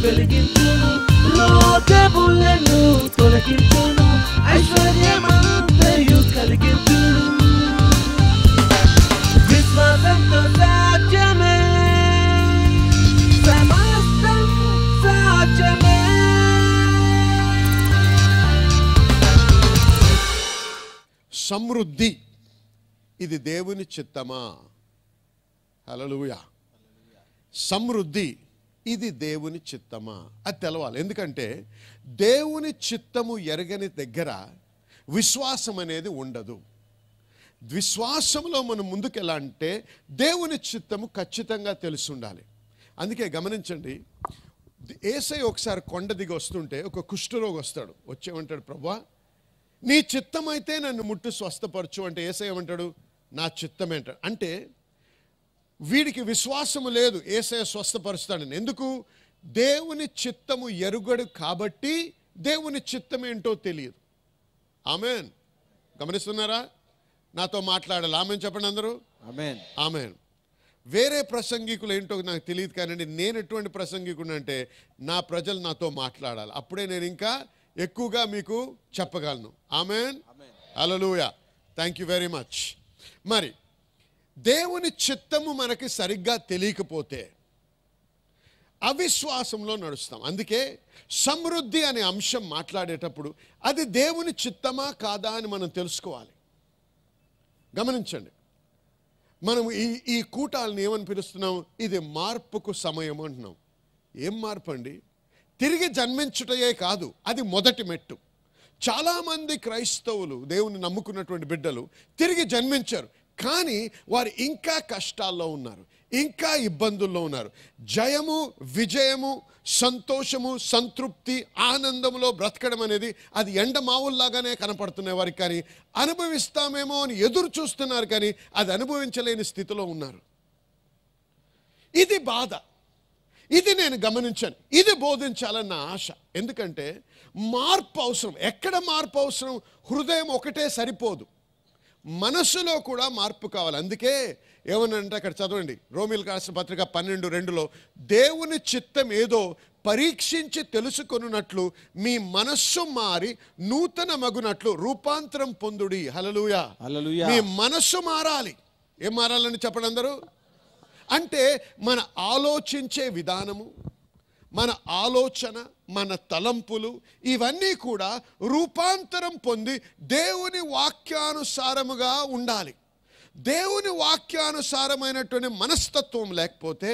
వెలిగించును, రోగములను తొలగించును, ఐశ్వర్యమంతయు కలిగించును. విశ్వాసంతో సాధ్యమే, సమస్తం సాధ్యమే. సమృద్ధి ఇది దేవుని చిత్తమా? హల్లెలూయా. సమృద్ధి ఇది దేవుని చిత్తమా అది తెలవాలి. ఎందుకంటే దేవుని చిత్తము ఎరగని దగ్గర విశ్వాసం అనేది ఉండదు. విశ్వాసంలో మనం ముందుకెలా అంటే దేవుని చిత్తము ఖచ్చితంగా తెలిసి ఉండాలి. అందుకే గమనించండి, యేసయ్య ఒకసారి కొండ దిగి వస్తుంటే ఒక కుష్ఠరోగి వస్తాడు. వచ్చేమంటాడు, ప్రభువా నీ చిత్తమైతే నన్ను ముట్టు స్వస్థపరచు అంటే యేసయ్య ఏమంటాడు, నా చిత్తమే అంటాడు. అంటే వీడికి విశ్వాసము లేదు యేసయ్య స్వస్థపరుస్తాడని. ఎందుకు? దేవుని చిత్తము ఎరుగడు కాబట్టి దేవుని చిత్తం ఏంటో తెలియదు. ఆమేన్. గమనిస్తున్నారా? నాతో మాట్లాడాలి. ఆమేన్ చెప్పండి అందరూ. ఆమేన్. ఆమేన్. వేరే ప్రసంగికులు ఏంటో నాకు తెలియదు, కానీ నేను ఎటువంటి ప్రసంగికుడు అంటే నా ప్రజలు నాతో మాట్లాడాలి. అప్పుడే నేను ఇంకా ఎక్కువగా మీకు చెప్పగలను. ఆమేన్. హల్లెలూయా. Thank you very much. మరి దేవుని చిత్తము మనకి సరిగ్గా తెలియకపోతే అవిశ్వాసంలో నడుస్తాం. అందుకే సమృద్ధి అనే అంశం మాట్లాడేటప్పుడు అది దేవుని చిత్తమా కాదా అని మనం తెలుసుకోవాలి. గమనించండి, మనం ఈ కూటాలను ఏమని పిలుస్తున్నాం? ఇది మార్పుకు సమయం అంటున్నాం. ఏం మార్పు అండి? తిరిగి జన్మించుటయే కాదు, అది మొదటి మెట్టు. చాలామంది క్రైస్తవులు, దేవుని నమ్ముకున్నటువంటి బిడ్డలు తిరిగి జన్మించారు, కానీ వారు ఇంకా కష్టాల్లో ఉన్నారు, ఇంకా ఇబ్బందుల్లో ఉన్నారు. జయము, విజయము, సంతోషము, సంతృప్తి, ఆనందంలో బ్రతకడం అనేది అది ఎండమావుల్లాగానే కనపడుతున్నాయి వారికి. కానీ అనుభవిస్తామేమో అని ఎదురు చూస్తున్నారు, కానీ అది అనుభవించలేని స్థితిలో ఉన్నారు. ఇది బాధ. ఇది నేను గమనించాను. ఇది బోధించాలన్న ఆశ. ఎందుకంటే మార్పు అవసరం. ఎక్కడ మార్పు అవసరం? హృదయం ఒకటే సరిపోదు, మనసులో కూడా మార్పు కావాలి. అందుకే ఏమనంటే అక్కడ చదవండి, రోమీయులకు రాసిన పత్రిక 12:2లో దేవుని చిత్తం ఏదో పరీక్షించి తెలుసుకొనున్నట్లు మీ మనస్సు మారి నూతన మగునట్లు రూపాంతరం పొందుడి. హల్లెలూయా. హల్లెలూయా. మీ మనస్సు మారాలి. ఏం మారాలని చెప్పండి అందరూ. అంటే మన ఆలోచించే విధానము, మన ఆలోచన, మన తలంపులు ఇవన్నీ కూడా రూపాంతరం పొంది దేవుని వాక్యానుసారముగా ఉండాలి. దేవుని వాక్యానుసారమైనటువంటి మనస్తత్వం లేకపోతే,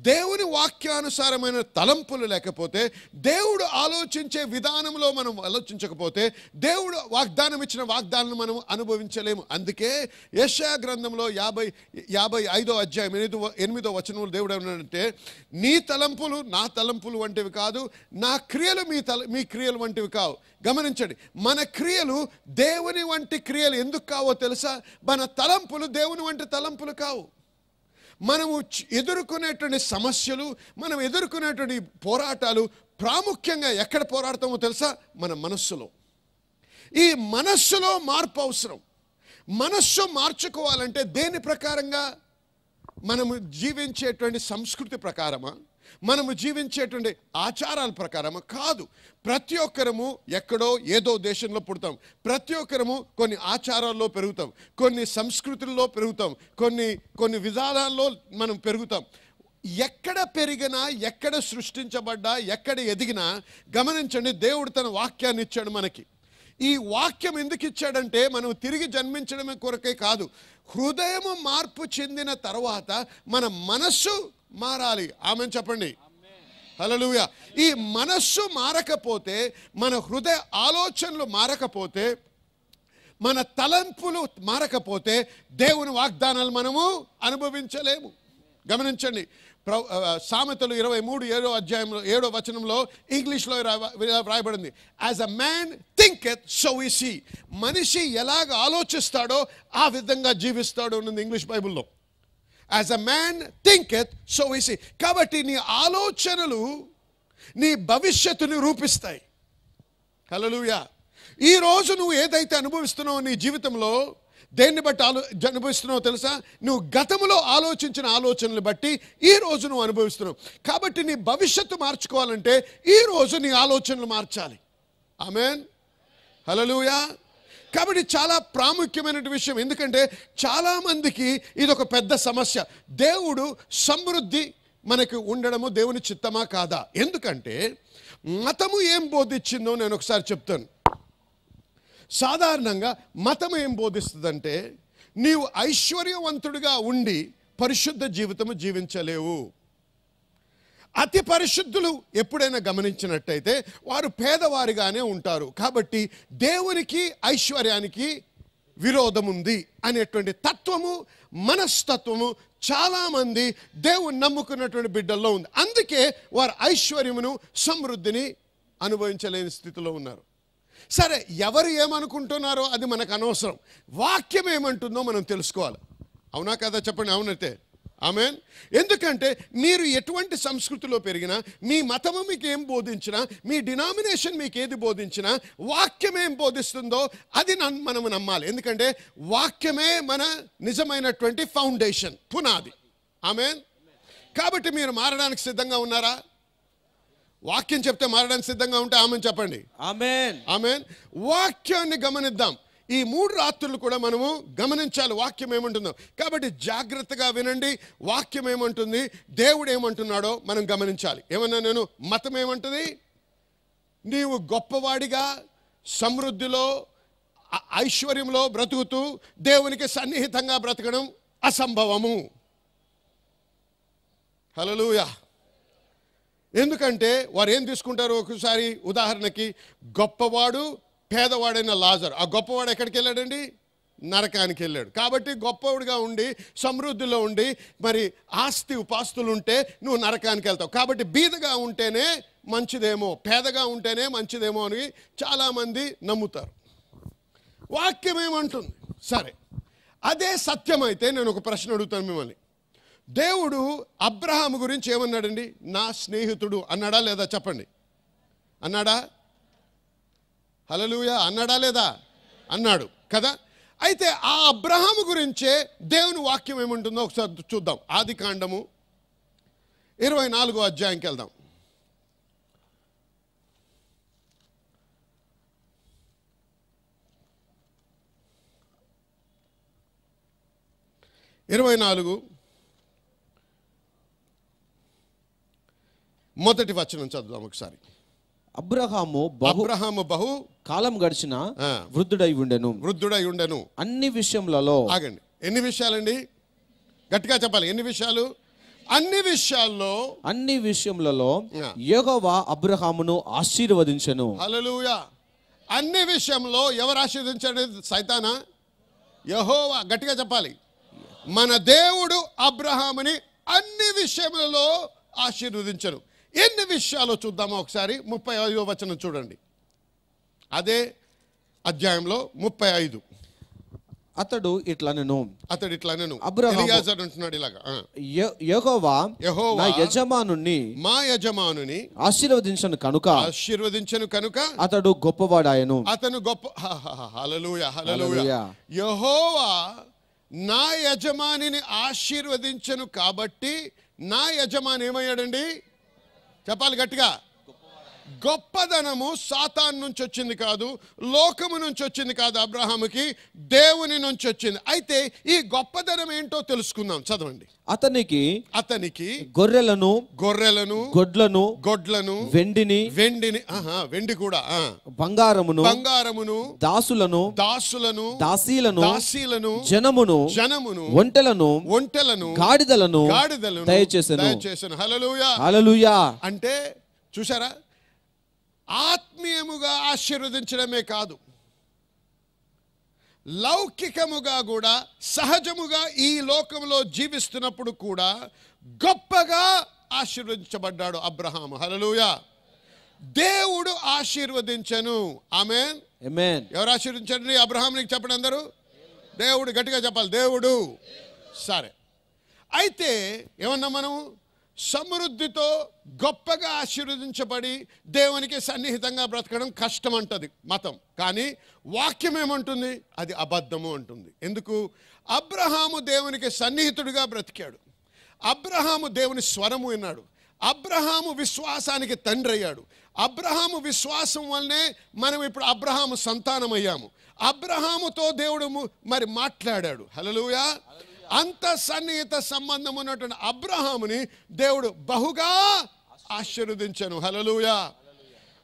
దేవుని వాక్యానుసారమైన తలంపులు లేకపోతే, దేవుడు ఆలోచించే విధానంలో మనం ఆలోచించకపోతే, దేవుడు వాగ్దానం ఇచ్చిన వాగ్దానాలను మనం అనుభవించలేము. అందుకే యెషయా గ్రంథంలో 55వ అధ్యాయం 8వ వచనంలో దేవుడు ఏమన్నాడంటే, నీ తలంపులు నా తలంపులు వంటివి కాదు, నా క్రియలు మీ క్రియలు వంటివి కావు. గమనించండి, మన క్రియలు దేవుని వంటి క్రియలు ఎందుకు కావో తెలుసా? మన తలంపులు దేవుని వంటి తలంపులు కావు. మనము ఎదుర్కొనేటువంటి సమస్యలు, మనం ఎదుర్కొనేటువంటి పోరాటాలు ప్రాముఖ్యంగా ఎక్కడ పోరాడతామో తెలుసా? మన మనస్సులో. ఈ మనస్సులో మార్పు అవసరం. మనస్సు మార్చుకోవాలంటే దేని ప్రకారంగా? మనము జీవించేటువంటి సంస్కృతి ప్రకారమా, మనము జీవించేటువంటి ఆచారాల ప్రకారమా? కాదు. ప్రతి ఒక్కరము ఎక్కడో ఏదో దేశంలో పుడతాం, ప్రతి ఒక్కరము కొన్ని ఆచారాల్లో పెరుగుతాం, కొన్ని సంస్కృతుల్లో పెరుగుతాం, కొన్ని విధానాల్లో మనం పెరుగుతాం. ఎక్కడ పెరిగినా, ఎక్కడ సృష్టించబడ్డా, ఎక్కడ ఎదిగినా గమనించండి, దేవుడు తన వాక్యాన్ని ఇచ్చాడు మనకి. ఈ వాక్యం ఎందుకు ఇచ్చాడంటే మనం తిరిగి జన్మించడమే కొరకే కాదు, హృదయము మార్పు చెందిన తర్వాత మన మనస్సు మారాలి. ఆమేన్ చెప్పండి. హల్లెలూయా. ఈ మనస్సు మారకపోతే, మన హృదయ ఆలోచనలు మారకపోతే, మన తలంపులు మారకపోతే దేవుని వాగ్దానాలు మనము అనుభవించలేము. గమనించండి, సామెతలు 23 అధ్యాయంలో 7వ వచనంలో ఇంగ్లీష్లో రాయబడింది, as a man thinketh so is he. మనిషి ఎలాగ ఆలోచిస్తాడో ఆ విధంగా జీవిస్తాడు అన్నది ఇంగ్లీష్ బైబిల్లో. As a man thinketh so is he. కాబట్టి నీ ఆలోచనలు నీ భవిష్యత్తుని రూపిస్తాయి. హల్లెలూయా. ఈరోజు నువ్వు ఏదైతే అనుభవిస్తున్నావో నీ జీవితంలో, దేన్ని బట్టి అనుభవిస్తున్నావు తెలుసా? నువ్వు గతంలో ఆలోచించిన ఆలోచనలు బట్టి ఈ రోజు నువ్వు అనుభవిస్తున్నావు. కాబట్టి నీ భవిష్యత్తు మార్చుకోవాలంటే ఈ రోజు నీ ఆలోచనలు మార్చాలి. ఆమేన్, హల్లెలూయా. కాబట్టి చాలా ప్రాముఖ్యమైన విషయం. ఎందుకంటే చాలామందికి ఇది ఒక పెద్ద సమస్య. దేవుడు సమృద్ధి మనకు ఉండడము దేవుని చిత్తమా కాదా? ఎందుకంటే మతము ఏం బోధించిందో నేను ఒకసారి చెప్తాను. సాధారణంగా మతం ఏం బోధిస్తుందంటే నీవు ఐశ్వర్యవంతుడిగా ఉండి పరిశుద్ధ జీవితము జీవించలేవు. అతి పరిశుద్ధులు ఎప్పుడైనా గమనించినట్టయితే వారు పేదవారిగానే ఉంటారు. కాబట్టి దేవునికి ఐశ్వర్యానికి విరోధం ఉంది అనేటువంటి తత్వము, మనస్తత్వము చాలామంది దేవుని నమ్ముకున్నటువంటి బిడ్డల్లో ఉంది. అందుకే వారు ఐశ్వర్యమును సమృద్ధిని అనుభవించలేని స్థితిలో ఉన్నారు. సరే, ఎవరు ఏమనుకుంటున్నారో అది మనకు అనవసరం. వాక్యం ఏమంటుందో మనం తెలుసుకోవాలి. అవునా కదా? చెప్పండి అవునైతే. ఆమేన్. ఎందుకంటే మీరు ఎటువంటి సంస్కృతిలో పెరిగినా, మీ మతము మీకు ఏం బోధించినా, మీ డినామినేషన్ మీకు ఏది బోధించినా, వాక్యం ఏం బోధిస్తుందో అది మనము నమ్మాలి. ఎందుకంటే వాక్యమే మన నిజమైనటువంటి ఫౌండేషన్, పునాది. ఆమేన్. కాబట్టి మీరు మారడానికి సిద్ధంగా ఉన్నారా? వాక్యం చెప్తే మారడానికి సిద్ధంగా ఉంటే ఆమెన్ చెప్పండి. ఆమేన్, ఆమేన్. వాక్యాన్ని గమనిద్దాం. ఈ 3 రాత్రులు కూడా మనము గమనించాలి వాక్యం ఏమంటుందో. కాబట్టి జాగ్రత్తగా వినండి. వాక్యం ఏమంటుంది, దేవుడు ఏమంటున్నాడో మనం గమనించాలి. ఏమన్నా నేను మతం ఏమంటుంది? నీవు గొప్పవాడిగా సమృద్ధిలో ఐశ్వర్యంలో బ్రతుకుతూ దేవునికి సన్నిహితంగా బ్రతకడం అసంభవము. హల్లెలూయా. ఎందుకంటే వారు ఏం తీసుకుంటారు? ఒకసారి ఉదాహరణకి గొప్పవాడు పేదవాడైన లాజరు. ఆ గొప్పవాడు ఎక్కడికి వెళ్ళాడండి? నరకానికి వెళ్ళాడు. కాబట్టి గొప్పవాడుగా ఉండి సమృద్ధిలో ఉండి మరి ఆస్తి ఉపాస్తులు ఉంటే నువ్వు నరకానికి వెళ్తావు. కాబట్టి బీదగా ఉంటేనే మంచిదేమో, పేదగా ఉంటేనే మంచిదేమో అని చాలామంది నమ్ముతారు. వాక్యం ఏమంటుంది? సరే, అదే సత్యమైతే నేను ఒక ప్రశ్న అడుగుతాను మిమ్మల్ని. దేవుడు అబ్రహాము గురించి ఏమన్నాడండి? నా స్నేహితుడు అన్నాడా లేదా? చెప్పండి. అన్నాడా? హల్లెలూయా. అన్నాడా లేదా? అన్నాడు కదా. అయితే ఆ అబ్రహాము గురించే దేవుని వాక్యం ఏముంటుందో ఒకసారి చూద్దాం. ఆదికాండము 24వ అధ్యాయంకి వెళ్దాం. మొదటి వచనం చదువుదాం ఒకసారి. అబ్రహాము బహు కాలం గడిచిన వృద్ధుడై ఉండెను. అన్ని విషయములలో. ఆగండి. ఎన్ని విషయాలండి? గట్టిగా చెప్పాలి. ఎన్ని విషయాలు? అన్ని విషయములలో యెహోవా అబ్రహామును ఆశీర్వదించెను. హల్లెలూయా. అన్ని విషయంలో ఎవరు ఆశీర్వదించాడు? సైతానా? యెహోవా. గట్టిగా చెప్పాలి. మన దేవుడు అబ్రహాముని అన్ని విషయములలో ఆశీర్వదించను. ఎన్ని విషయాలు చూద్దామా ఒకసారి. 35వ వచనం చూడండి. అదే అధ్యాయంలో 35. అతడు ఇట్లా నేను ఎలియాజరు అంటున్నాడు ఇలాగా. యెహోవా నా మా యజమానుని ఆశీర్వదించను కనుక అతడు గొప్పవాడాయను. అతను గొప్ప. హల్లెలూయా, హల్లెలూయా. యెహోవా నా యజమానిని ఆశీర్వదించను కాబట్టి నా యజమాని ఏమయ్యాడండి? చెప్పాలి గట్టిగా. గొప్పదనము సాతాను నుంచి వచ్చింది కాదు, లోకము నుంచి వచ్చింది కాదు, అబ్రహాముకి దేవుని నుంచి వచ్చింది. అయితే ఈ గొప్పదనం ఏంటో తెలుసుకుందాం. చదవండి. అతనికి గొర్రెలను గొడ్లను వెండిని వెండి కూడా బంగారమును దాసులను దాసీలను జనమును ఒంటెలను గాడిదలను దయచేసెను. హల్లెలూయా, హల్లెలూయా. అంటే చూసారా, ఆత్మీయముగా ఆశీర్వదించడమే కాదు, లౌకికముగా కూడా, సహజముగా ఈ లోకంలో జీవిస్తున్నప్పుడు కూడా గొప్పగా ఆశీర్వదించబడ్డాడు అబ్రహాము. హల్లెలూయా. దేవుడు ఆశీర్వదించను. ఆమేన్, ఆమేన్. ఎవరు ఆశీర్వదించండి? అబ్రహామునికి చెప్పండి అందరూ. దేవుడు. గట్టిగా చెప్పాలి, దేవుడు. సరే, అయితే ఏమన్నా మనం సమృద్ధితో గొప్పగా ఆశీర్వదించబడి దేవునికి సన్నిహితంగా బ్రతకడం కష్టం అంటది మతం. కానీ వాక్యం ఏమంటుంది? అది అబద్ధము అంటుంది. ఎందుకు? అబ్రహాము దేవునికి సన్నిహితుడిగా బ్రతికాడు. అబ్రహాము దేవుని స్వరము విన్నాడు. అబ్రహాము విశ్వాసానికి తండ్రి అయ్యాడు. అబ్రహాము విశ్వాసం వల్లనే మనం ఇప్పుడు అబ్రహాము సంతానం అయ్యాము. అబ్రహాముతో దేవుడు మరి మాట్లాడాడు. హల్లెలూయా. అంత సన్నిహిత సంబంధం ఉన్నటువంటి అబ్రహాముని దేవుడు బహుగా ఆశీర్వదించాను. హల్లెలూయా.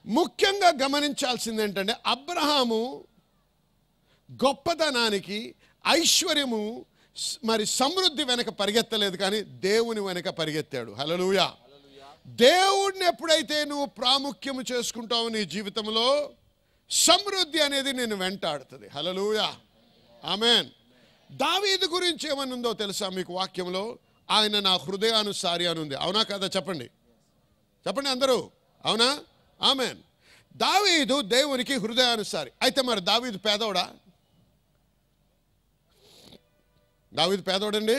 ముఖ్యంగా గమనించాల్సింది ఏంటంటే, అబ్రహాము గొప్పతనానికి, ఐశ్వర్యము, మరి సమృద్ధి వెనక పరిగెత్తలేదు, కానీ దేవుని వెనక పరిగెత్తాడు. హల్లెలూయా. దేవుడిని ఎప్పుడైతే నువ్వు ప్రాముఖ్యము చేసుకుంటావు నీ జీవితంలో, సమృద్ధి అనేది నేను వెంటాడుతుంది. హల్లెలూయా. ఆమేన్. దావీదు గురించి ఏమనుందో తెలుసా మీకు వాక్యంలో? ఆయన నా హృదయానుసారి అని ఉంది. అవునా కదా? చెప్పండి, చెప్పండి అందరూ. అవునా? ఆమేన్. దావీదు దేవునికి హృదయానుసారి. అయితే మరి దావీదు పేదోడా? దావీదు పేదోడండి?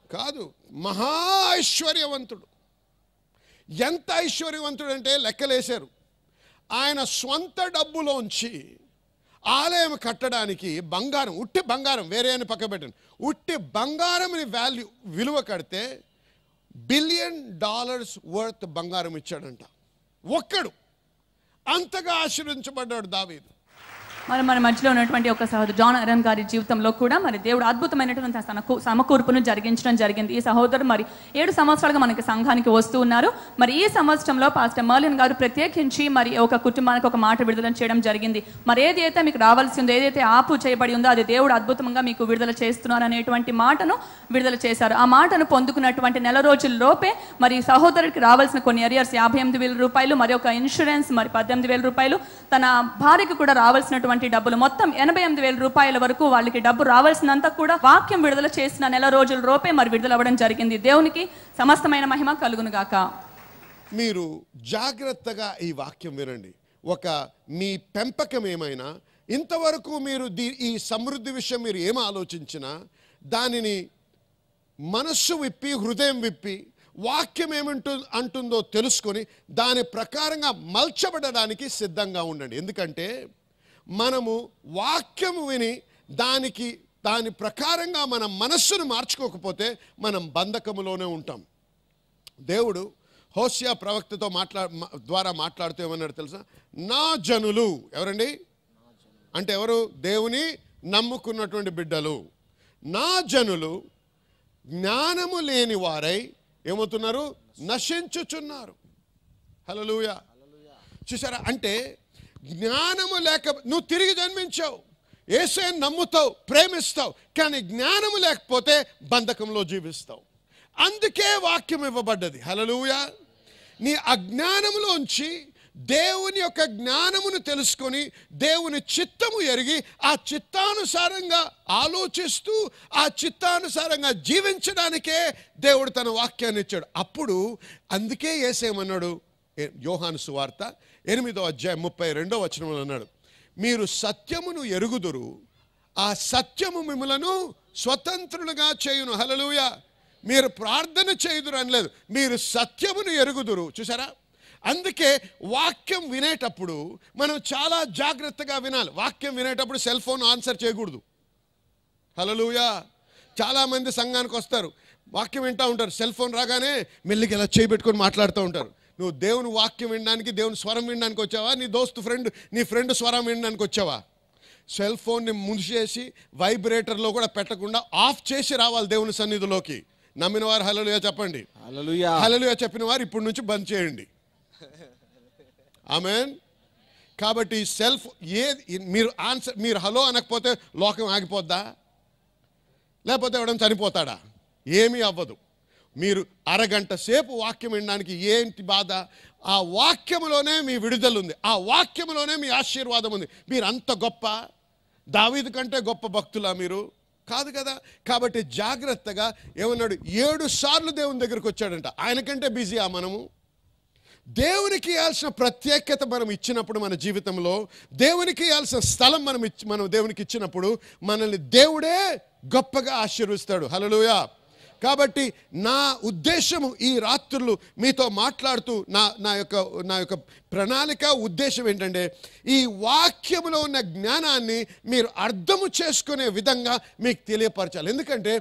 కాదు, మహా ఐశ్వర్యవంతుడు. ఎంత ఐశ్వర్యవంతుడు అంటే లెక్కలేశారు. ఆయన స్వంత డబ్బులోంచి ఆలయం కట్టడానికి బంగారం, ఉట్టి బంగారం, వేరే అని పక్క పెట్టండి, ఉట్టి బంగారంని విలువ కడితే $1 బిలియన్ వర్త్ బంగారం ఇచ్చాడంట ఒక్కడు. అంతగా ఆశీర్వదించబడ్డాడు దావీదు. మరి మన మధ్యలో ఉన్నటువంటి ఒక సహోదరు జాన్ అరన్ గారి జీవితంలో కూడా మరి దేవుడు అద్భుతమైనటువంటి సమకూర్పును జరిగించడం జరిగింది. ఈ సహోదరు మరి 7 సంవత్సరాలుగా మనకి సంఘానికి వస్తూ ఉన్నారు. మరి ఈ సంవత్సరంలో పాస్టర్ మర్లిన్ గారు ప్రత్యేకించి మరి ఒక కుటుంబానికి ఒక మాట విడుదల చేయడం జరిగింది. మరి ఏదైతే మీకు రావాల్సి ఉందో, ఏదైతే ఆపు చేయబడి ఉందో, అది దేవుడు అద్భుతంగా మీకు విడుదల చేస్తున్నారు అనేటువంటి మాటను విడుదల చేశారు. ఆ మాటను పొందుకున్నటువంటి నెల రోజుల్లోపే మరి సహోదరుడికి రావాల్సిన కొన్ని అరియర్స్ $58,000, మరి ఒక ఇన్సూరెన్స్ మరి $18,000, తన భార్యకు కూడా రావాల్సినటువంటి డబ్బులు మొత్తం $88,000 వరకు వాళ్ళకి డబ్బు రావాల్సినంత కూడా వాక్యం విడుదల చేసిన నెల రోజుల లోపే మరి విడుదల అవ్వడం జరిగింది. దేవునికి సమస్తమైన మహిమ కలుగును గాక. మీరు జాగ్రత్తగా ఈ వాక్యం వినండి. ఒక మీ పెంపకం ఏమైనా, ఇంతవరకు మీరు ఈ సమృద్ధి విషయం మీరు ఏం ఆలోచించినా దానిని మనస్సు విప్పి, హృదయం విప్పి, వాక్యం అంటుందో తెలుసుకొని దాని ప్రకారంగా మలచబడడానికి సిద్ధంగా ఉండండి. ఎందుకంటే మనము వాక్యము విని దాని ప్రకారంగా మన మనస్సును మార్చుకోకపోతే మనం బంధకములోనే ఉంటాం. దేవుడు హోషేయ ప్రవక్తతో ద్వారా మాట్లాడుతూ ఏమన్నాడు తెలుసా? నా జనులు ఎవరండి అంటే ఎవరు? దేవుని నమ్ముకున్నటువంటి బిడ్డలు. నా జనులు జ్ఞానము లేని వారై ఏమవుతున్నారు? నశించుచున్నారు. హల్లెలూయా. చూసారా? అంటే జ్ఞానము లేక నువ్వు తిరిగి జన్మించావు, యేసుని నమ్ముతావు, ప్రేమిస్తావు, కానీ జ్ఞానము లేకపోతే బంధకంలో జీవిస్తావు. అందుకే వాక్యం ఇవ్వబడ్డది. హల్లెలూయా. నీ అజ్ఞానములోంచి దేవుని యొక్క జ్ఞానమును తెలుసుకొని దేవుని చిత్తము ఎరిగి ఆ చిత్తానుసారంగా ఆలోచిస్తూ ఆ చిత్తానుసారంగా జీవించడానికే దేవుడు తన వాక్యాన్ని ఇచ్చాడు. అప్పుడు అందుకే యేసేమన్నాడు? యోహాను సువార్త 8వ అధ్యాయం 32వ వచనంలో అన్నాడు, మీరు సత్యమును ఎరుగుదురు, ఆ సత్యము మిమ్మలను స్వతంత్రులుగా చేయును. హల్లెలూయా. మీరు ప్రార్థన చేయుదురు అనలేదు, మీరు సత్యమును ఎరుగుదురు. చూసారా? అందుకే వాక్యం వినేటప్పుడు మనం చాలా జాగ్రత్తగా వినాలి. వాక్యం వినేటప్పుడు సెల్ ఫోన్ ఆన్సర్ చేయకూడదు. హల్లెలూయా. చాలామంది సంఘానికి వస్తారు, వాక్యం వింటూ ఉంటారు, సెల్ ఫోన్ రాగానే మెల్లిగా ఇలా చేయబెట్టుకొని మాట్లాడుతూ ఉంటారు. నువ్వు దేవుని వాక్యం వినడానికి, దేవుని స్వరం వినడానికి వచ్చావా? నీ ఫ్రెండ్ స్వరం వినడానికి వచ్చావా? సెల్ ఫోన్ని ముంచేసి వైబ్రేటర్లో కూడా పెట్టకుండా ఆఫ్ చేసి రావాలి దేవుని సన్నిధిలోకి. నమ్మిన వారు హల్లెలూయా చెప్పండి. హల్లెలూయా. హల్లెలూయా చెప్పిన వారు ఇప్పటి నుంచి బంద్ చేయండి. ఆమేన్. కాబట్టి మీరు హలో అనకపోతే లోకం ఆగిపోద్దా? లేకపోతే ఎవడం చనిపోతాడా? ఏమీ అవ్వదు. మీరు అరగంట సేపు వాక్యం వినడానికి ఏంటి బాధ? ఆ వాక్యములోనే మీ విడుదల ఉంది, ఆ వాక్యములోనే మీ ఆశీర్వాదం ఉంది. మీరు అంత గొప్ప, దావీదు కంటే గొప్ప భక్తులా మీరు? కాదు కదా. కాబట్టి జాగ్రత్తగా ఏమన్నాడు? 7 సార్లు దేవుని దగ్గరికి వచ్చాడంట. ఆయనకంటే బిజీయా మనము? దేవునికి ఇవ్వాల్సిన ప్రత్యేకత మనం ఇచ్చినప్పుడు, మన జీవితంలో దేవునికి ఇవ్వాల్సిన స్థలం మనం దేవునికి ఇచ్చినప్పుడు మనల్ని దేవుడే గొప్పగా ఆశీర్వదిస్తాడు. హల్లెలూయా. కాబట్టి నా ఉద్దేశము ఈ రాత్రులు మీతో మాట్లాడుతూ నా యొక్క ప్రణాళిక ఉద్దేశం ఏంటంటే ఈ వాక్యములో ఉన్న జ్ఞానాన్ని మీరు అర్థము చేసుకునే విధంగా మీకు తెలియపరచాలి. ఎందుకంటే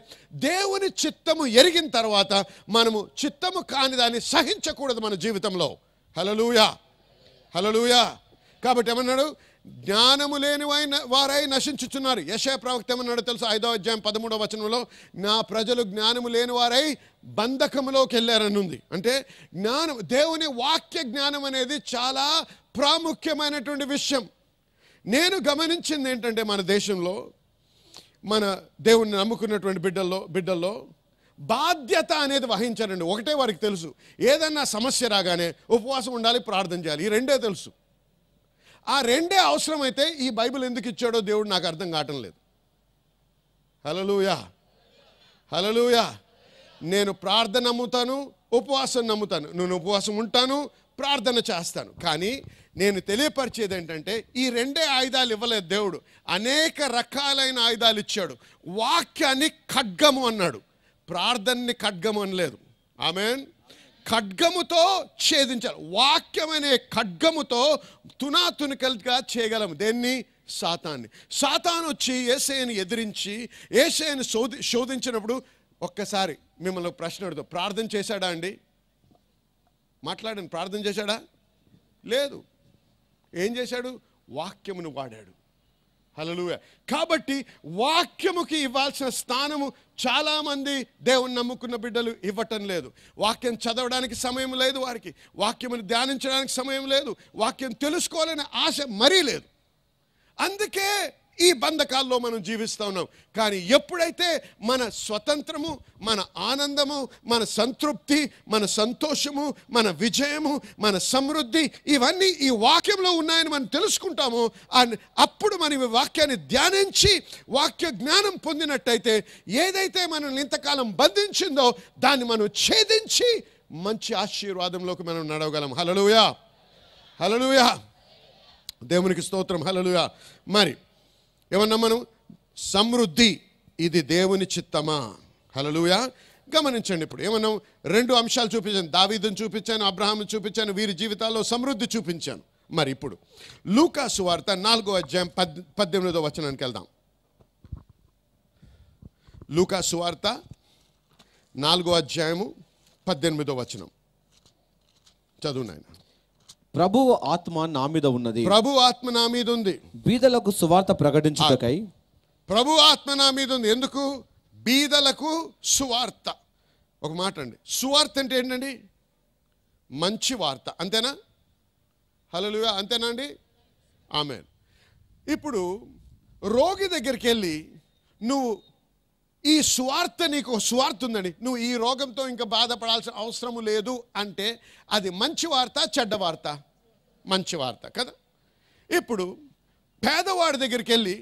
దేవుని చిత్తము ఎరిగిన తర్వాత మనము చిత్తము కాని దాన్ని సహించకూడదు మన జీవితంలో. హల్లెలూయా, హల్లెలూయా. కాబట్టి ఏమన్నాడు? జ్ఞానము లేని వారై నశించుచున్నారు. యెషయా ప్రవక్త ఏమన్నాడు తెలుసు? 5వ అధ్యాయం 13వ వచనంలో, నా ప్రజలు జ్ఞానము లేని వారై బంధకములోకి వెళ్ళారని ఉంది. అంటే జ్ఞానం, దేవుని వాక్య జ్ఞానం అనేది చాలా ప్రాముఖ్యమైనటువంటి విషయం. నేను గమనించింది ఏంటంటే మన దేశంలో మన దేవుణ్ణి నమ్ముకున్నటువంటి బిడ్డల్లో బాధ్యత అనేది వహించారండి. ఒకటే వారికి తెలుసు, ఏదన్నా సమస్య రాగానే ఉపవాసం ఉండాలి, ప్రార్థన చేయాలి. ఈ రెండే తెలుసు. ఆ రెండే అవసరమైతే ఈ బైబిల్ ఎందుకు ఇచ్చాడో దేవుడు నాకు అర్థం కావటం లేదు. హల్లెలూయా, హల్లెలూయా. నేను ప్రార్థన నమ్ముతాను, ఉపవాసం నమ్ముతాను. నేను ఉపవాసం ఉంటాను, ప్రార్థన చేస్తాను. కానీ నేను తెలియపరిచేది ఏంటంటే ఈ రెండే ఆయుధాలు ఇవ్వలేదు దేవుడు, అనేక రకాలైన ఆయుధాలు ఇచ్చాడు. వాక్యాన్ని ఖడ్గము అన్నాడు, ప్రార్థనని ఖడ్గము అనలేదు. ఆమేన్. ఖడ్గముతో ఛేదించాలి. వాక్యం అనే ఖడ్గముతో తునాతునికలుగా చేయగలము దేన్ని? సాతాన్ని. సాతాను వచ్చి యేసయ్యను ఎదిరించి యేసయ్యను శోధించినప్పుడు ఒక్కసారి మిమ్మల్ని ప్రశ్న అడుగుతాం, ప్రార్థన చేశాడా అండి? మాట్లాడండి. ప్రార్థన చేశాడా? లేదు. ఏం చేశాడు? వాక్యమును వాడాడు. హల్లెలూయా. కాబట్టి వాక్యముకి ఇవ్వాల్సిన స్థానము చాలామంది దేవుని నమ్ముకున్న బిడ్డలు ఇవ్వటం లేదు. వాక్యం చదవడానికి సమయం లేదు వారికి, వాక్యమును ధ్యానించడానికి సమయం లేదు, వాక్యం తెలుసుకోవాలనే ఆశ మరీ లేదు. అందుకే ఈ బంధకాల్లో మనం జీవిస్తూ ఉన్నాం. కానీ ఎప్పుడైతే మన స్వతంత్రము, మన ఆనందము, మన సంతృప్తి, మన సంతోషము, మన విజయము, మన సమృద్ధి ఇవన్నీ ఈ వాక్యంలో ఉన్నాయని మనం తెలుసుకుంటామో అప్పుడు మనం ఈ వాక్యాన్ని ధ్యానించి వాక్య జ్ఞానం పొందినట్టయితే ఏదైతే మనల్ని ఇంతకాలం బంధించిందో దాన్ని మనం ఛేదించి మంచి ఆశీర్వాదంలోకి మనం నడవగలం. హల్లెలూయా, హల్లెలూయా. దేవునికి స్తోత్రం. హల్లెలూయా. మరి ఏమన్నా మనం? సమృద్ధి ఇది దేవుని చిత్తమా? హల్లెలూయా. గమనించండి. ఇప్పుడు ఏమన్నా 2 అంశాలు చూపించాను. దావీదును చూపించాను, అబ్రహామును చూపించాను, వీరి జీవితాల్లో సమృద్ధి చూపించాను. మరి ఇప్పుడు లూకా సువార్త 4వ అధ్యాయం 18వ వచనానికి వెళ్దాం. లూకా సువార్త 4వ అధ్యాయము 18వ వచనం చదువు నాయన. ప్రభువు ఆత్మ నా మీద ఉన్నది. ప్రభు ఆత్మ నా మీద ఉంది. బీదలకు సువార్త ప్రకటించుటకై. ప్రభు ఆత్మ నా మీద ఉంది. ఎందుకు? బీదలకు సువార్త. ఒక మాట అండి, సువార్త అంటే ఏంటండి? మంచి వార్త. అంతేనా? హల్లెలూయా. అంతేనా అండి? ఆమేన్. ఇప్పుడు రోగి దగ్గరికి వెళ్ళి నువ్వు ఈ సువార్త, నీకు సువార్త ఉందండి, నువ్వు ఈ రోగంతో ఇంకా బాధపడాల్సిన అవసరం లేదు అంటే అది మంచి వార్త, చెడ్డ వార్త? మంచి వార్త కదా. ఇప్పుడు పేదవాడి దగ్గరికి వెళ్ళి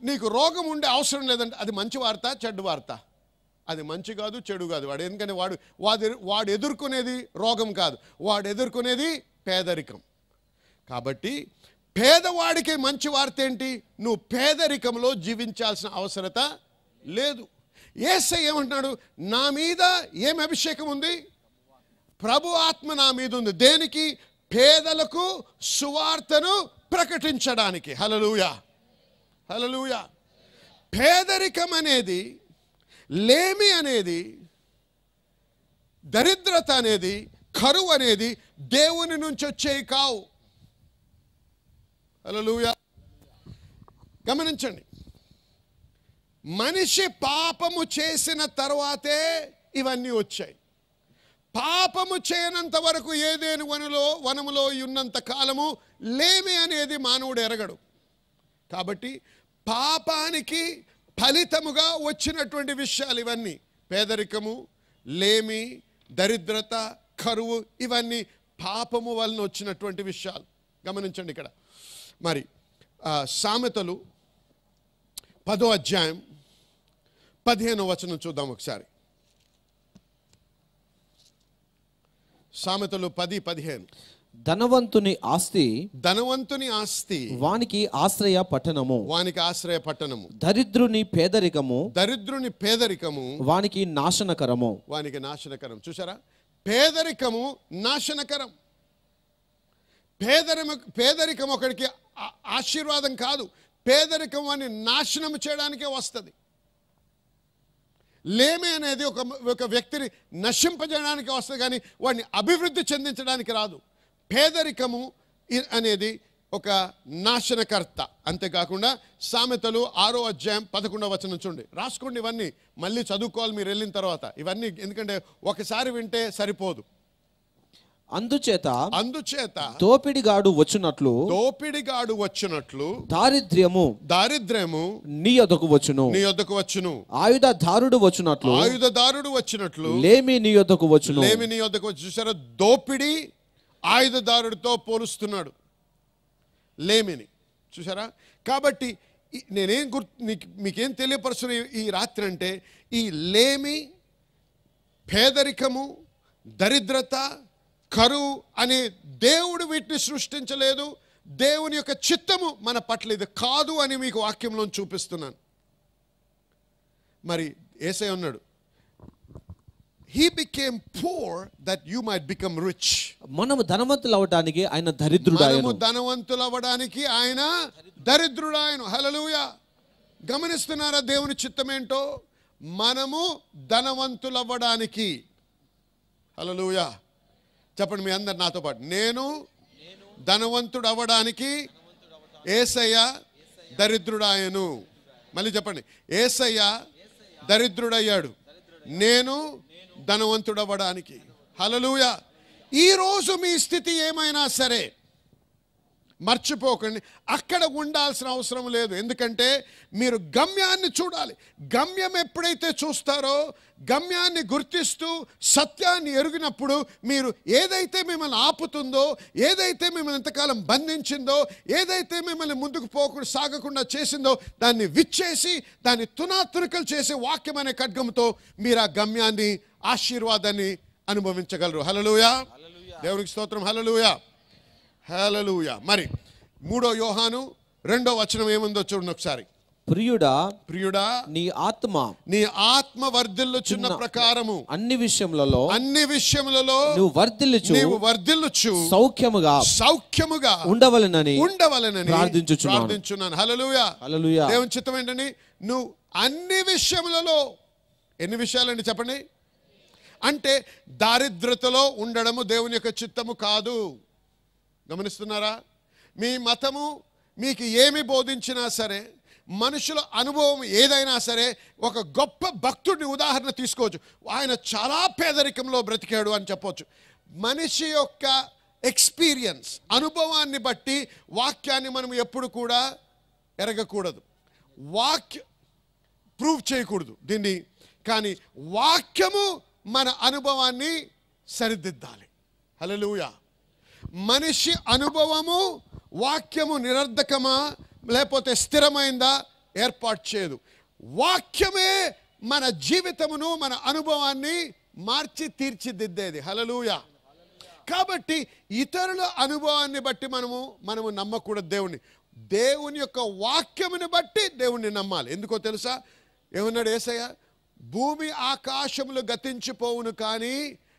నీకు రోగం ఉండే అవసరం లేదంటే అది మంచి వార్త, చెడ్డ వార్త? అది మంచి కాదు, చెడు కాదు. ఎందుకంటే వాడు ఎదుర్కొనేది రోగం కాదు, వాడు ఎదుర్కొనేది పేదరికం. కాబట్టి పేదవాడికి మంచి వార్త ఏంటి? నువ్వు పేదరికంలో జీవించాల్సిన అవసరత లేదు. యేసయ్య ఏమంటున్నాడు? నా మీద ఏం అభిషేకం ఉంది? ప్రభు ఆత్మ నా మీద ఉంది. దేనికి? పేదలకు సువార్తను ప్రకటించడానికి. హల్లెలూయా, హల్లెలూయా. పేదరికం అనేది, లేమి అనేది, దరిద్రత అనేది, కరువు అనేది దేవుని నుంచి వచ్చేవి కావు. హల్లెలూయా. గమనించండి, మనిషి పాపము చేసిన తర్వాతే ఇవన్నీ వచ్చాయి. పాపము చేయనంత వరకు ఏదేను వనములో ఉన్నంత కాలము లేమి అనేది మానవుడు ఎరగడు. కాబట్టి పాపానికి ఫలితముగా వచ్చినటువంటి విషయాలు ఇవన్నీ. పేదరికము, లేమి, దరిద్రత, కరువు ఇవన్నీ పాపము వలన వచ్చినటువంటి విషయాలు. గమనించండి ఇక్కడ. మరి సామెతలు 10వ అధ్యాయం 15వ వచనం చూద్దాం ఒకసారి. సామెతలు 10:15. ధనవంతుని ఆస్తి ధనవంతుని ఆస్తి వానికి ఆశ్రయ పట్టణము. వానికి ఆశ్రయ పట్టణము. దరిద్రుని పేదరికము దరిద్రుని పేదరికము వానికి నాశనకరము. వానికి నాశనకరం. చూసారా, పేదరికము నాశనకరం. పేదరికం ఒకడికి ఆశీర్వాదం కాదు, పేదరికం వాడిని నాశనం చేయడానికే వస్తుంది. లేమి అనేది ఒక వ్యక్తిని నశింపజేయడానికి వస్తుంది, కానీ వాడిని అభివృద్ధి చెందించడానికి రాదు. పేదరికము అనేది ఒక నాశనకర్త. అంతేకాకుండా సామెతలు 6వ అధ్యాయం 11వ వచనం చూడండి. రాసుకోండి, ఇవన్నీ మళ్ళీ చదువుకోవాలి మీరు వెళ్ళిన తర్వాత ఇవన్నీ, ఎందుకంటే ఒకసారి వింటే సరిపోదు. అందుచేత దోపిడిగాడు వచ్చినట్లు దారిద్ర్యము నీ యొద్దకు వచ్చును. ఆయుధదారుడు వచ్చినట్లు లేమి నీ యొద్దకు వచ్చును. చూసారా, దోపిడి ఆయుధదారుడితో పోలుస్తున్నాడు లేమిని. చూసారా, కాబట్టి మీకేం తెలియపరుస్తున్న ఈ రాత్రి అంటే, ఈ లేమి, పేదరికము, దరిద్రత, కరువు అనే దేవుడు వీటిని సృష్టించలేదు. దేవుని యొక్క చిత్తము మన పట్ల ఇది కాదు అని మీకు వాక్యంలో చూపిస్తున్నాను. మరి యేసయ్య అన్నాడు, He became poor that you might become rich. మనము ధనవంతులు అవడానికి ఆయన దరిద్రుడాయను. దరిద్రుడాయను. హల్లెలూయా. గమనిస్తున్నారా దేవుని చిత్తం ఏంటో? మనము ధనవంతులు అవ్వడానికి. హల్లెలూయా. చెప్పండి మీ అందరు నాతో పాటు, నేను ధనవంతుడు అవ్వడానికి యేసయ్య దరిద్రుడాయను. మళ్ళీ చెప్పండి, యేసయ్య దరిద్రుడయ్యాడు, నేను ధనవంతుడు అవ్వడానికి. హల్లెలూయా. ఈరోజు మీ స్థితి ఏమైనా సరే మర్చిపోకండి, అక్కడ ఉండాల్సిన అవసరం లేదు. ఎందుకంటే మీరు గమ్యాన్ని చూడాలి. గమ్యం ఎప్పుడైతే చూస్తారో, గమ్యాన్ని గుర్తిస్తూ సత్యాన్ని ఎరిగినప్పుడు, మీరు ఏదైతే మిమ్మల్ని ఆపుతుందో, ఏదైతే మిమ్మల్ని ఇంతకాలం బంధించిందో, ఏదైతే మిమ్మల్ని ముందుకు పోకుండా సాగకుండా చేసిందో, దాన్ని విచ్చేసి దాన్ని తునాతునకలు చేసే వాక్యం అనే ఖడ్గంతో మీరు ఆ గమ్యాన్ని, ఆశీర్వాదాన్ని అనుభవించగలరు. హల్లెలూయా. దేవునికి స్తోత్రం. హల్లెలూయా. హల్లెలూయా. మరి 3వ యోహాను 2వ వచనం ఏముందో చూడండి ఒకసారి. ప్రియుడా నీ ఆత్మ వర్ధిల్లుచున్న ప్రకారము అన్ని విషయములలో నువ్వు వర్ధిల్లుచు సౌఖ్యముగా ఉండవలెనని ప్రార్థించుచున్నాను. హల్లెలూయా. దేవుని చిత్తం ఏంటని? నువ్వు అన్ని విషయములలో, ఎన్ని విషయాలండి చెప్పండి? అంటే దారిద్రతలో ఉండడము దేవుని యొక్క చిత్తము కాదు. గమనిస్తున్నారా? మీ మతము మీకు ఏమి బోధించినా సరే, మనుషుల అనుభవం ఏదైనా సరే, ఒక గొప్ప భక్తుడిని ఉదాహరణ తీసుకోవచ్చు. ఆయన చాలా పేదరికంలో బ్రతికాడు అని చెప్పవచ్చు. మనిషి యొక్క ఎక్స్పీరియన్స్, అనుభవాన్ని బట్టి వాక్యాన్ని మనం ఎప్పుడు కూడా ఎరగకూడదు, ప్రూవ్ చేయకూడదు దీన్ని. కానీ వాక్యము మన అనుభవాన్ని సరిదిద్దాలి. హల్లెలూయా. మనిషి అనుభవము వాక్యము నిరర్ధకమా లేకపోతే స్థిరమైందా ఏర్పాటు చేయదు. వాక్యమే మన జీవితమును, మన అనుభవాన్ని మార్చి తీర్చిదిద్దేది. హల్లెలూయా. కాబట్టి ఇతరుల అనుభవాన్ని బట్టి మనము నమ్మకూడదు దేవుణ్ణి. దేవుని యొక్క వాక్యముని బట్టి దేవుణ్ణి నమ్మాలి. ఎందుకో తెలుసా? ఏమన్నాడు యేసయ్య? భూమి ఆకాశములు గతించిపోవును, కానీ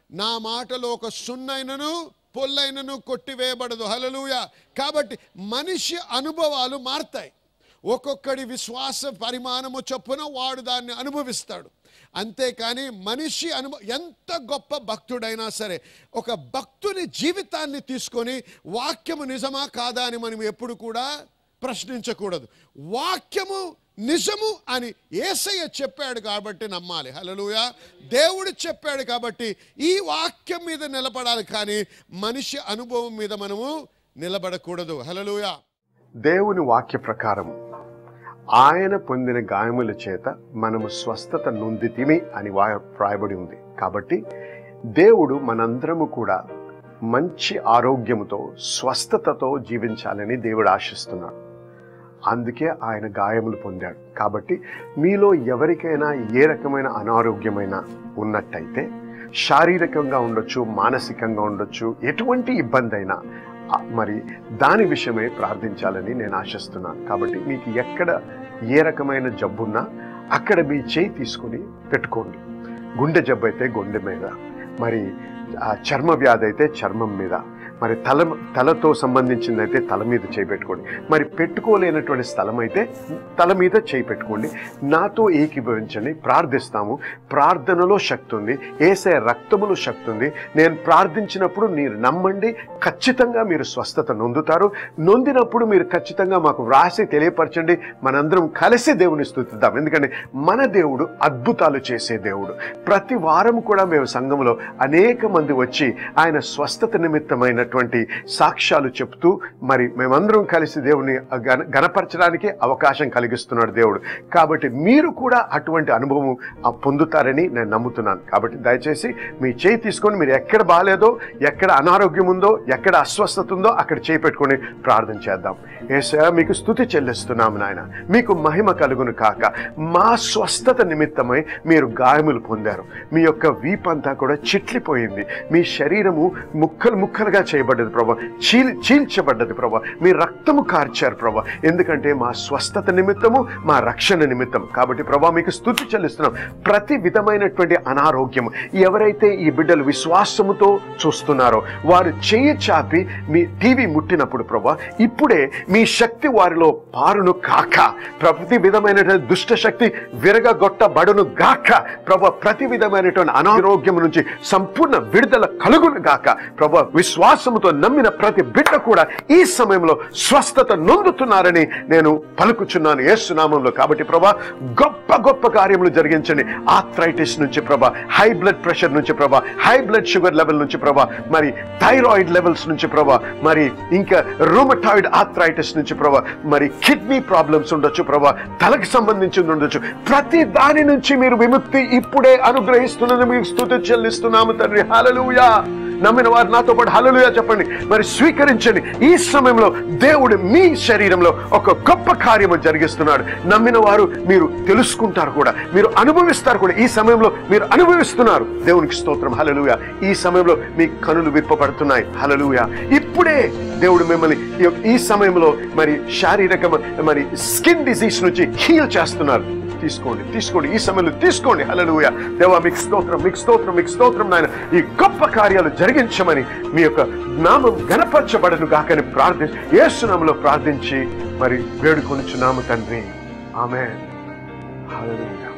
నా మాటలో ఒక సున్నైనను పొల్లైనను కొట్టివేయబడదు. హల్లెలూయా. కాబట్టి మనిషి అనుభవాలు మారతాయి. ఒక్కొక్కడి విశ్వాస పరిమాణము చొప్పున వాడు దాన్ని అనుభవిస్తాడు. అంతేకాని మనిషి ఎంత గొప్ప భక్తుడైనా సరే, ఒక భక్తుని జీవితాన్ని తీసుకొని వాక్యము నిజమా కాదా అని మనం ఎప్పుడు కూడా ప్రశ్నించకూడదు. వాక్యము నిజము అని యేసయ్య చెప్పాడు కాబట్టి నమ్మాలి. హల్లెలూయా. దేవుడు చెప్పాడు కాబట్టి ఈ వాక్యం మీద నిలబడాలి, కానీ మనిషి అనుభవం మీద మనము నిలబడకూడదు. హల్లెలూయా. దేవుని వాక్య ప్రకారం ఆయన పొందిన గాయముల చేత మనము స్వస్థత నొందితిమి అని వ్రాయబడి ఉంది. కాబట్టి దేవుడు మనందరము కూడా మంచి ఆరోగ్యముతో, స్వస్థతతో జీవించాలని దేవుడు ఆశిస్తున్నాడు. అందుకే ఆయన గాయములు పొందాడు. కాబట్టి మీలో ఎవరికైనా ఏ రకమైన అనారోగ్యమైన ఉన్నట్టయితే శారీరకంగా ఉండొచ్చు, మానసికంగా ఉండొచ్చు, ఎటువంటి ఇబ్బంది అయినా మరి దాని విషయమే ప్రార్థించాలని నేను ఆశిస్తున్నాను. కాబట్టి మీకు ఎక్కడ ఏ రకమైన జబ్బున్నా అక్కడ మీ చేయి తీసుకొని పెట్టుకోండి. గుండె జబ్బు అయితే గుండె మీద, మరి చర్మ వ్యాధి అయితే చర్మం మీద, మరి తలతో సంబంధించింది అయితే తల మీద చేయి పెట్టుకోండి. మరి పెట్టుకోలేనటువంటి స్థలం అయితే తల మీద చేయి పెట్టుకోండి. నాతో ఏకీభవించండి, ప్రార్థిస్తాము. ప్రార్థనలో శక్తి ఉంది, యేసయ్య రక్తములో శక్తి ఉంది. నేను ప్రార్థించినప్పుడు మీరు నమ్మండి, ఖచ్చితంగా మీరు స్వస్థత నొందుతారు. నొందినప్పుడు మీరు ఖచ్చితంగా మాకు వ్రాసి తెలియపరచండి. మనందరం కలిసి దేవుని స్తుతిద్దాం. ఎందుకంటే మన దేవుడు అద్భుతాలు చేసే దేవుడు. ప్రతి వారం కూడా మేము సంఘంలో అనేక మంది వచ్చి ఆయన స్వస్థత నిమిత్తమైన సాక్ష్యాలు చెప్తూ మరి మేమందరం కలిసి దేవుని గణపరచడానికి అవకాశం కలిగిస్తున్నాడు దేవుడు. కాబట్టి మీరు కూడా అటువంటి అనుభవం పొందుతారని నేను నమ్ముతున్నాను. కాబట్టి దయచేసి మీ చేయి తీసుకొని మీరు ఎక్కడ బాగాలేదో, ఎక్కడ అనారోగ్యం ఉందో, ఎక్కడ అస్వస్థత ఉందో అక్కడ చేయి పెట్టుకొని ప్రార్థన చేద్దాం. యేసయ్యా మీకు స్తుతి చెల్లిస్తున్నాము నాయన, మీకు మహిమ కలుగును కాక. మా స్వస్థత నిమిత్తమై మీరు గాయములు పొందారు. మీ యొక్క వీపంతా కూడా చిట్లిపోయింది. మీ శరీరము ముక్కలు ముక్కలుగా చేయబడ్డది ప్రభా, చీల్చబడ్డది ప్రభా. మీ రక్తము కార్చారు ప్రభా, ఎందుకంటే మా స్వస్థత నిమిత్తము, మా రక్షణ నిమిత్తం. కాబట్టి ప్రభా మీకు స్తుతి చెల్లిస్తున్నాం. ప్రతి విధమైనటువంటి అనారోగ్యము ఎవరైతే ఈ బిడ్డలు విశ్వాసముతో చూస్తున్నారో వారు చేయి చాపి మీ టీవీ ముట్టినప్పుడు ప్రభా ఇప్పుడే మీ శక్తి వారిలో పారును కాక. ప్రతి విధమైనటువంటి దుష్ట శక్తి విరగగొట్టబడును గాక ప్రభా. ప్రతి విధమైనటువంటి అనారోగ్యం నుంచి సంపూర్ణ విడుదల కలుగును గాక ప్రభా. విశ్వాసముతో నమ్మిన ప్రతి బిడ్డ కూడా ఈ సమయంలో స్వస్థత నొందుతున్నారని నేను పలుకుచున్నాను యేసు నామములో. కాబట్టి ప్రభా గొప్ప గొప్ప కార్యములు జరిగించండి. ఆర్థరైటిస్ నుంచి ప్రభా, హై బ్లడ్ ప్రెషర్ నుంచి ప్రభా, హై బ్లడ్ షుగర్ లెవెల్ నుంచి ప్రభా, మరి థైరాయిడ్ లెవెల్స్ నుంచి ప్రభా, మరి ఇంకా రూమటాయిడ్ ఆర్థరైటిస్ నుంచి ప్రభా, మరి కిడ్నీ ప్రాబ్లమ్స్ ఉండొచ్చు ప్రభా, తలకు సంబంధించి ఉండొచ్చు. ప్రతి దాని నుంచి మీరు విముక్తి ఇప్పుడే అనుగ్రహిస్తున్నది మీకు స్తుతి చెల్లిస్తున్నాము తండ్రి. హల్లెలూయా. నమ్మిన వారు నాతో పాటు హల్లెలూయా చెప్పండి. మరి స్వీకరించండి. ఈ సమయంలో దేవుడు మీ శరీరంలో ఒక గొప్ప కార్యము జరిగిస్తున్నాడు. నమ్మిన వారు మీరు తెలుసుకుంటారు కూడా, మీరు అనుభవిస్తారు కూడా. ఈ సమయంలో మీరు అనుభవిస్తున్నారు. దేవునికి స్తోత్రం. హల్లెలూయా. ఈ సమయంలో మీ కనులు విప్పబడుతున్నాయి. హల్లెలూయా. ఇప్పుడే దేవుడు మిమ్మల్ని ఈ సమయంలో మరి శారీరక మరి స్కిన్ డిసీజ్ నుంచి హీల్ చేస్తున్నారు. తీసుకోండి, తీసుకోండి, ఈ సమయంలో తీసుకోండి. హల్లెలూయా. దేవా మీకు స్తోత్రం, మీకు స్తోత్రం, మీకు స్తోత్రం నాయన. ఈ గొప్ప కార్యాలు జరిగించమని మీ యొక్క నామం గణపరచబడను గాకని యేసు నామములో ప్రార్థించి మరి వేడుకొనుచున్నాము తండ్రి. ఆమేన్. హల్లెలూయా.